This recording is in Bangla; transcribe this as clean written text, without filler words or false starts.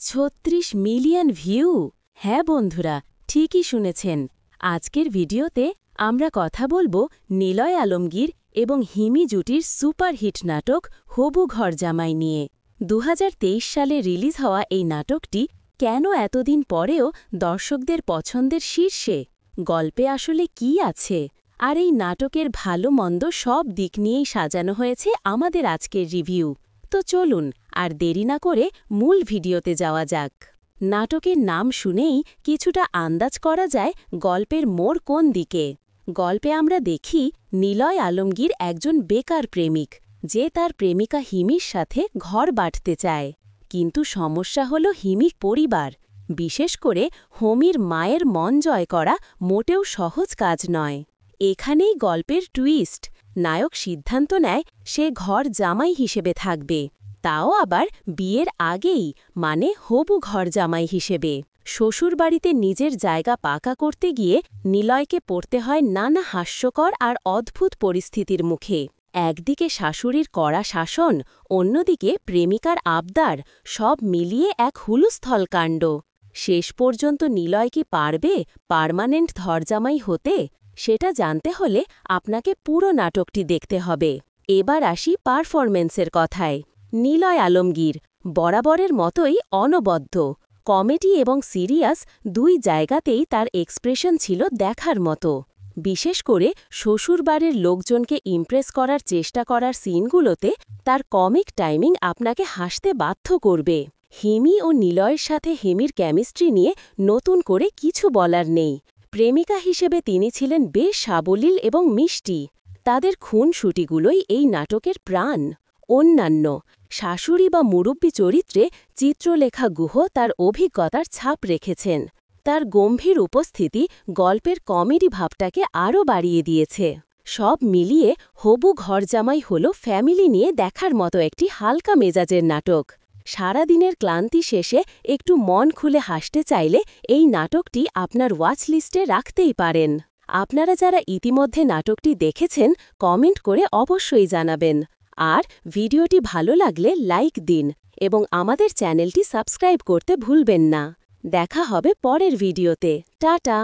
৩৬ মিলিয়ন ভিউ। হ্যাঁ বন্ধুরা, ঠিকই শুনেছেন। আজকের ভিডিওতে আমরা কথা বলবো নিলয় আলমগীর এবং হিমি জুটির সুপারহিট নাটক হবু ঘর জামাই নিয়ে। ২০২৩ সালে রিলিজ হওয়া এই নাটকটি কেন এতদিন পরেও দর্শকদের পছন্দের শীর্ষে? গল্পে আসলে কি আছে? আর এই নাটকের ভালো মন্দ সব দিক নিয়েই সাজানো হয়েছে আমাদের আজকের রিভিউ। তো চলুন আর দেরি না করে মূল ভিডিওতে যাওয়া যাক। নাটকের নাম শুনেই কিছুটা আন্দাজ করা যায় গল্পের মোড় কোন দিকে। গল্পে আমরা দেখি নিলয় আলমগীর একজন বেকার প্রেমিক, যে তার প্রেমিকা হিমির সাথে ঘর বাঁটতে চায়। কিন্তু সমস্যা হল হিমির পরিবার, বিশেষ করে হোমির মায়ের মন জয় করা মোটেও সহজ কাজ নয়। এখানেই গল্পের টুইস্ট। নায়ক সিদ্ধান্ত নেয় সে ঘর জামাই হিসেবে থাকবে, তাও আবার বিয়ের আগেই, মানে হবু ঘর জামাই হিসেবে। শ্বশুরবাড়িতে নিজের জায়গা পাকা করতে গিয়ে নিলয়কে পড়তে হয় নানা হাস্যকর আর অদ্ভুত পরিস্থিতির মুখে। একদিকে শাশুড়ির কড়া শাসন, অন্যদিকে প্রেমিকার আবদার, সব মিলিয়ে এক হুলুস্থল কাণ্ড। শেষ পর্যন্ত নিলয় কি পারবে পার্মানেন্ট ঘরজামাই হতে? সেটা জানতে হলে আপনাকে পুরো নাটকটি দেখতে হবে। এবার আসি পারফরম্যান্সের কথায়। নিলয় আলমগীর বরাবরের মতোই অনবদ্য। কমেডি এবং সিরিয়াস দুই জায়গাতেই তার এক্সপ্রেশন ছিল দেখার মতো। বিশেষ করে শ্বশুরবাড়ির লোকজনকে ইমপ্রেস করার চেষ্টা করার সিনগুলোতে তার কমিক টাইমিং আপনাকে হাসতে বাধ্য করবে। হিমি ও নিলয়ের সাথে হিমির কেমিস্ট্রি নিয়ে নতুন করে কিছু বলার নেই। প্রেমিকা হিসেবে তিনি ছিলেন বেশ সাবলীল এবং মিষ্টি। তাদের খুনসুটিগুলোই এই নাটকের প্রাণ। অন্যান্য শাশুড়ি বা মুরব্বী চরিত্রে চিত্রলেখা গুহ তার অভিজ্ঞতার ছাপ রেখেছেন। তার গম্ভীর উপস্থিতি গল্পের কমেডি ভাবটাকে আরও বাড়িয়ে দিয়েছে। সব মিলিয়ে হবু ঘরজামাই হল ফ্যামিলি নিয়ে দেখার মতো একটি হালকা মেজাজের নাটক। সারাদিনের ক্লান্তি শেষে একটু মন খুলে হাসতে চাইলে এই নাটকটি আপনার ওয়াচ লিস্টে রাখতেই পারেন। আপনারা যারা ইতিমধ্যে নাটকটি দেখেছেন কমেন্ট করে অবশ্যই জানাবেন। আর ভিডিওটি ভালো লাগলে লাইক দিন এবং আমাদের চ্যানেলটি সাবস্ক্রাইব করতে ভুলবেন না। দেখা হবে পরের ভিডিওতে। টাটা।